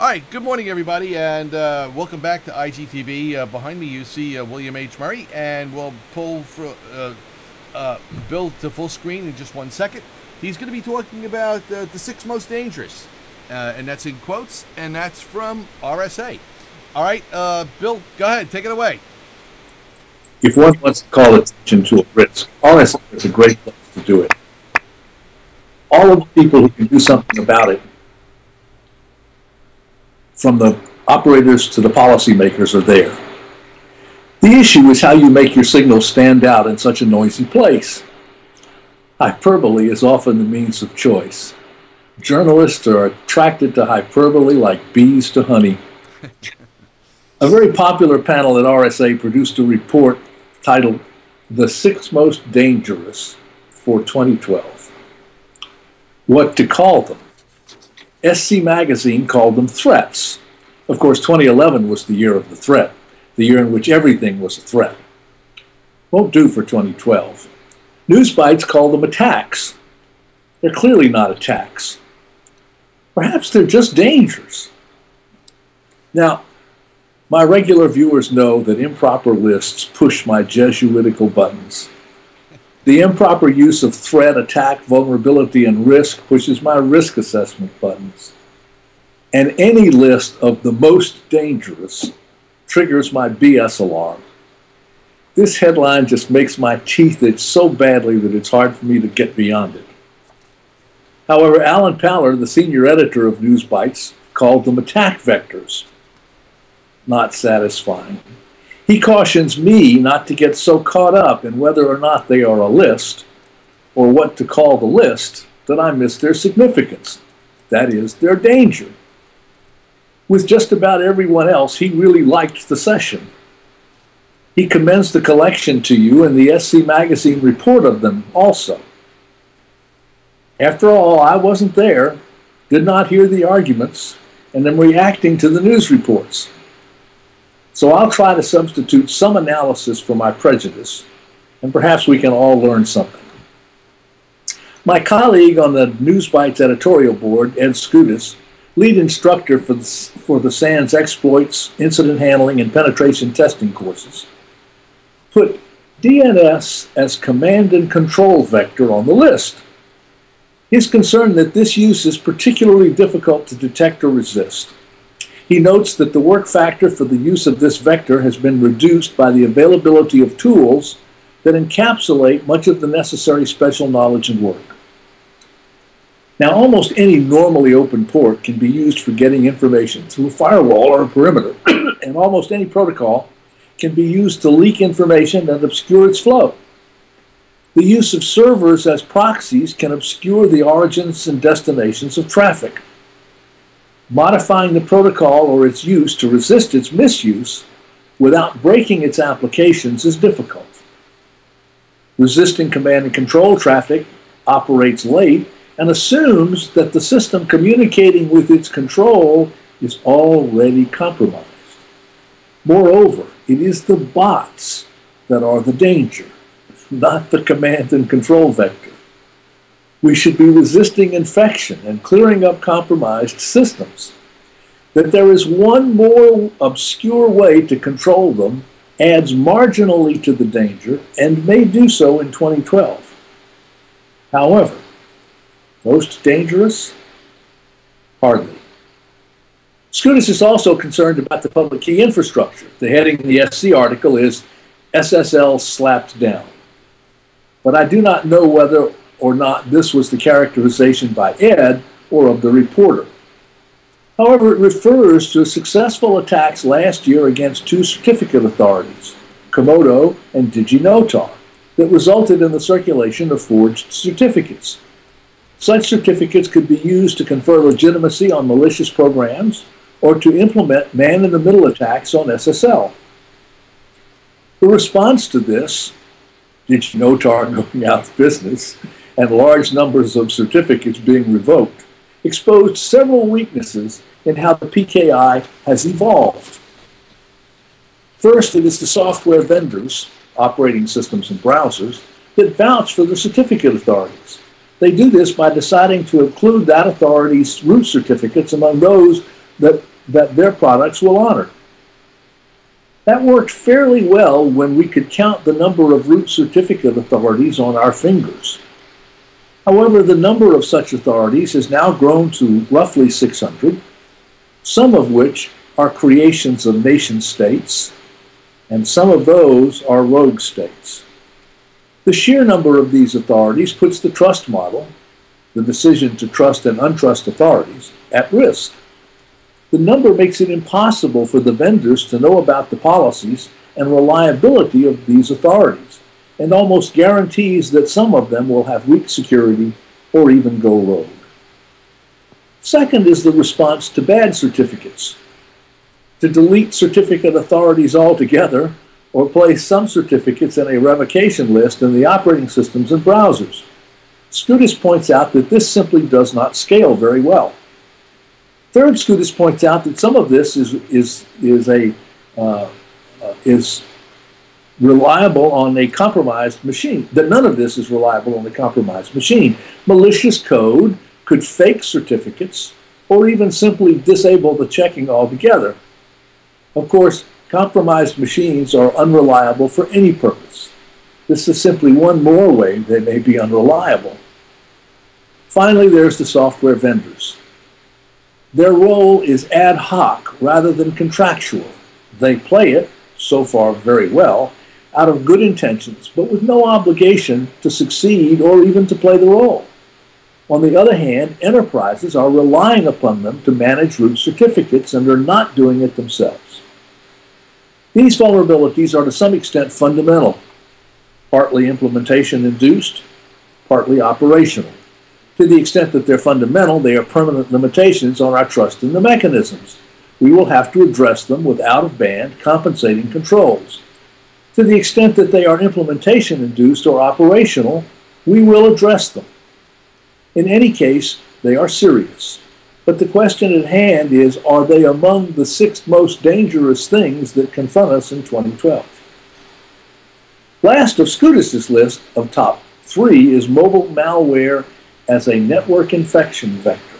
All right, good morning, everybody, and welcome back to IGTV. Behind me, you see William H. Murray, and we'll pull for, Bill to full screen in just 1 second. He's going to be talking about the six most dangerous, and that's in quotes, and that's from RSA. All right, Bill, go ahead, take it away. If one wants to call attention to a risk, RSA is a great place to do it. All of the people who can do something about it, from the operators to the policymakers, are there. The issue is how you make your signal stand out in such a noisy place. Hyperbole is often the means of choice. Journalists are attracted to hyperbole like bees to honey. A very popular panel at RSA produced a report titled "The Six Most Dangerous" for 2012. What to call them? SC Magazine called them threats. Of course, 2011 was the year of the threat, the year in which everything was a threat. Won't do for 2012. Newsbites call them attacks. They're clearly not attacks. Perhaps they're just dangers. Now, my regular viewers know that improper lists push my Jesuitical buttons. The improper use of threat, attack, vulnerability, and risk pushes my risk assessment buttons. And any list of the most dangerous triggers my BS alarm. This headline just makes my teeth itch so badly that it's hard for me to get beyond it. However, Alan Paller, the senior editor of Newsbites, called them attack vectors. Not satisfying. He cautions me not to get so caught up in whether or not they are a list, or what to call the list, that I miss their significance. That is, their danger. With just about everyone else, he really liked the session. He commends the collection to you and the SC Magazine report of them also. After all, I wasn't there, did not hear the arguments, and am reacting to the news reports. So I'll try to substitute some analysis for my prejudice, and perhaps we can all learn something. My colleague on the Newsbites editorial board, Ed Skutis, lead instructor for the SANS exploits, incident handling, and penetration testing courses, put DNS as command and control vector on the list. He's concerned that this use is particularly difficult to detect or resist. He notes that the work factor for the use of this vector has been reduced by the availability of tools that encapsulate much of the necessary special knowledge and work. Now, almost any normally open port can be used for getting information through a firewall or a perimeter, and almost any protocol can be used to leak information and obscure its flow. The use of servers as proxies can obscure the origins and destinations of traffic. Modifying the protocol or its use to resist its misuse without breaking its applications is difficult. Resisting command and control traffic operates late and assumes that the system communicating with its control is already compromised. Moreover, it is the bots that are the danger, not the command and control vector. We should be resisting infection and clearing up compromised systems. That there is one more obscure way to control them adds marginally to the danger and may do so in 2012. However, most dangerous? Hardly. Skutis is also concerned about the public key infrastructure. The heading in the SC article is SSL slapped down. But I do not know whether or not this was the characterization by Ed or of the reporter. However, it refers to successful attacks last year against two certificate authorities, Komodo and DigiNotar, that resulted in the circulation of forged certificates. Such certificates could be used to confer legitimacy on malicious programs or to implement man-in-the-middle attacks on SSL. The response to this, DigiNotar going out of business, and large numbers of certificates being revoked, exposed several weaknesses in how the PKI has evolved. First, it is the software vendors, operating systems and browsers, that vouch for the certificate authorities. They do this by deciding to include that authority's root certificates among those that their products will honor. That worked fairly well when we could count the number of root certificate authorities on our fingers. However, the number of such authorities has now grown to roughly 600, some of which are creations of nation states, and some of those are rogue states. The sheer number of these authorities puts the trust model, the decision to trust and untrust authorities, at risk. The number makes it impossible for the vendors to know about the policies and reliability of these authorities, and almost guarantees that some of them will have weak security or even go rogue. Second is the response to bad certificates. To delete certificate authorities altogether, or place some certificates in a revocation list in the operating systems and browsers. Scutis points out that this simply does not scale very well. Third, Scutis points out that some of this is reliable on a compromised machine, that none of this is reliable on a compromised machine. Malicious code could fake certificates or even simply disable the checking altogether. Of course, compromised machines are unreliable for any purpose. This is simply one more way they may be unreliable. Finally, there's the software vendors. Their role is ad hoc rather than contractual. They play it, so far very well, out of good intentions, but with no obligation to succeed or even to play the role. On the other hand, enterprises are relying upon them to manage root certificates and are not doing it themselves. These vulnerabilities are to some extent fundamental, partly implementation-induced, partly operational. To the extent that they're fundamental, they are permanent limitations on our trust in the mechanisms. We will have to address them with out-of-band compensating controls. To the extent that they are implementation-induced or operational, we will address them. In any case, they are serious. But the question at hand is, are they among the 6 most dangerous things that confront us in 2012? Last of Scutis' list of top 3 is mobile malware as a network infection vector.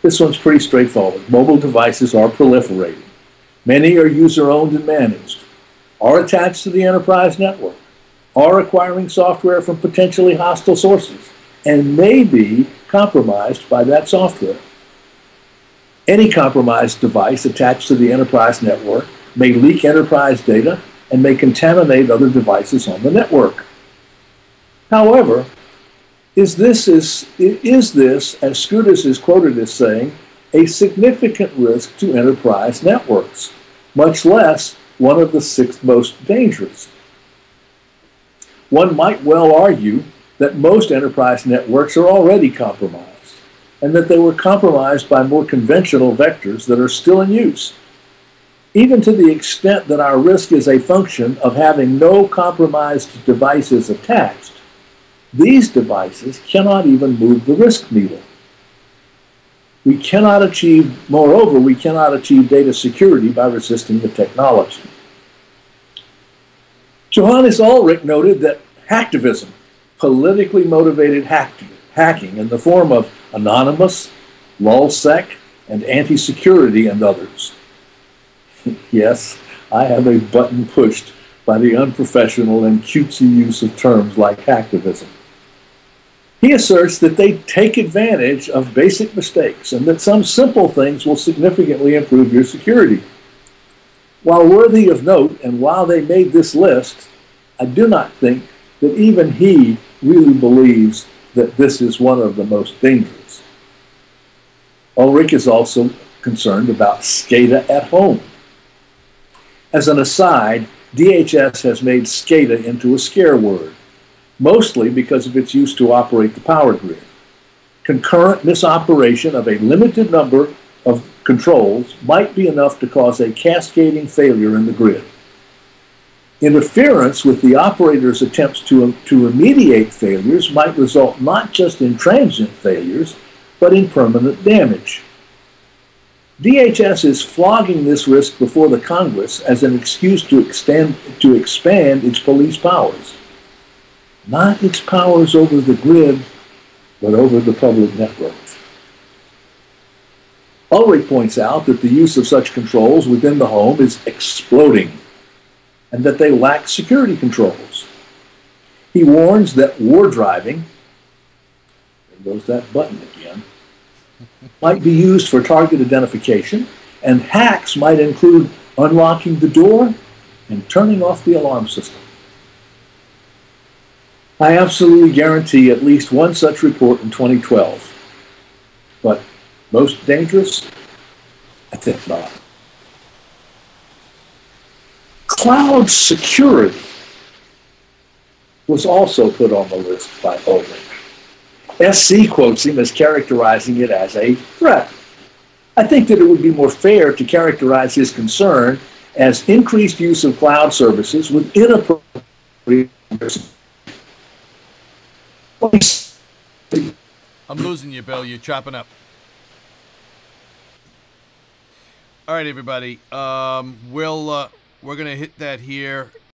This one's pretty straightforward. Mobile devices are proliferating. Many are user-owned and managed, are attached to the enterprise network, are acquiring software from potentially hostile sources, and may be compromised by that software. Any compromised device attached to the enterprise network may leak enterprise data and may contaminate other devices on the network. However, is this, as Scutis is quoted as saying, a significant risk to enterprise networks, much less one of the 6 most dangerous? One might well argue that most enterprise networks are already compromised, and that they were compromised by more conventional vectors that are still in use. Even to the extent that our risk is a function of having no compromised devices attached, these devices cannot even move the risk needle. Moreover, we cannot achieve data security by resisting the technology. Johannes Ulrich noted that hacktivism, politically motivated hacking in the form of anonymous, lulsec, and anti-security and others. Yes, I have a button pushed by the unprofessional and cutesy use of terms like hacktivism. He asserts that they take advantage of basic mistakes and that some simple things will significantly improve your security. While worthy of note, and while they made this list, I do not think that even he really believes that this is one of the most dangerous. Ulrich is also concerned about SCADA at home. As an aside, DHS has made SCADA into a scare word, mostly because of its use to operate the power grid. Concurrent misoperation of a limited number of controls might be enough to cause a cascading failure in the grid. Interference with the operator's attempts to remediate failures might result not just in transient failures, but in permanent damage. DHS is flogging this risk before the Congress as an excuse to expand its police powers. Not its powers over the grid, but over the public networks. Ulrich points out that the use of such controls within the home is exploding and that they lack security controls. He warns that war driving, there goes that button again, might be used for target identification, and hacks might include unlocking the door and turning off the alarm system. I absolutely guarantee at least one such report in 2012. But most dangerous? I think not. Cloud security was also put on the list by Ulrich. SC quotes him as characterizing it as a threat. I think that it would be more fair to characterize his concern as increased use of cloud services with inappropriate. I'm losing you, Bill. You're chopping up. All right, everybody. We're gonna hit that here